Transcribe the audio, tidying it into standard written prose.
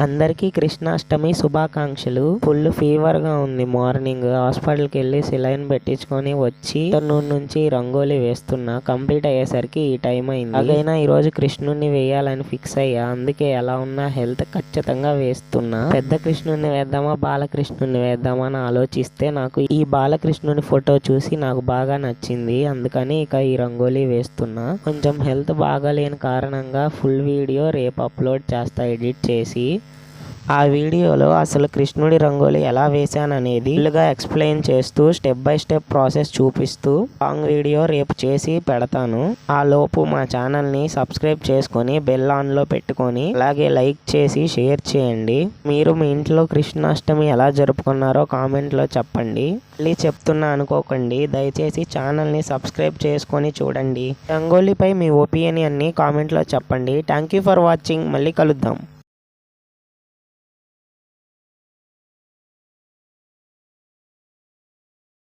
అందరికీ కృష్ణాష్టమి శుభాకాంక్షలు. Full fever గా ఉంది. మార్నింగ్ హాస్పిటల్కి వెళ్ళి సిలైన్ పెట్టించుకొని వచ్చి ఆఫ్టర్నూన్ నుంచి రంగోలీ వేస్తున్నా. కంప్లీట్ అయ్యేసరికి ఈ టైం అయింది. అలాగైనా ఈ రోజు కృష్ణుడిని వేయాలని ఫిక్స్ అయ్యా. అందుకే ఎలా ఉన్నా హెల్త్ ఖచ్చితంగా వేస్తున్నా. పెద్ద కృష్ణుడిని వేద్దామా బాలకృష్ణుడిని వేద్దామా అని ఆలోచిస్తే నాకు ఈ బాలకృష్ణుని ఫోటో చూసి నాకు బాగా నచ్చింది. అందుకని ఇక ఈ రంగోలీ వేస్తున్నా. కొంచెం హెల్త్ బాగాలేని కారణంగా ఫుల్ వీడియో రేపు అప్లోడ్ చేస్తా ఎడిట్ చేసి. ఆ వీడియోలో అసలు కృష్ణుడి రంగోలి ఎలా వేశాననేది ఫుల్గా ఎక్స్ప్లెయిన్ చేస్తూ స్టెప్ బై స్టెప్ ప్రాసెస్ చూపిస్తూ లాంగ్ వీడియో రేపు చేసి పెడతాను. ఆ లోపు మా ఛానల్ని సబ్స్క్రైబ్ చేసుకొని బెల్ ఆన్లో పెట్టుకొని అలాగే లైక్ చేసి షేర్ చేయండి. మీరు మీ ఇంట్లో కృష్ణాష్టమి ఎలా జరుపుకున్నారో కామెంట్లో చెప్పండి. మళ్ళీ చెప్తున్నా అనుకోకండి. దయచేసి ఛానల్ని సబ్స్క్రైబ్ చేసుకొని చూడండి. రంగోలీపై మీ ఒపీనియన్ని కామెంట్లో చెప్పండి. Thank you for watching. మళ్ళీ కలుద్దాం.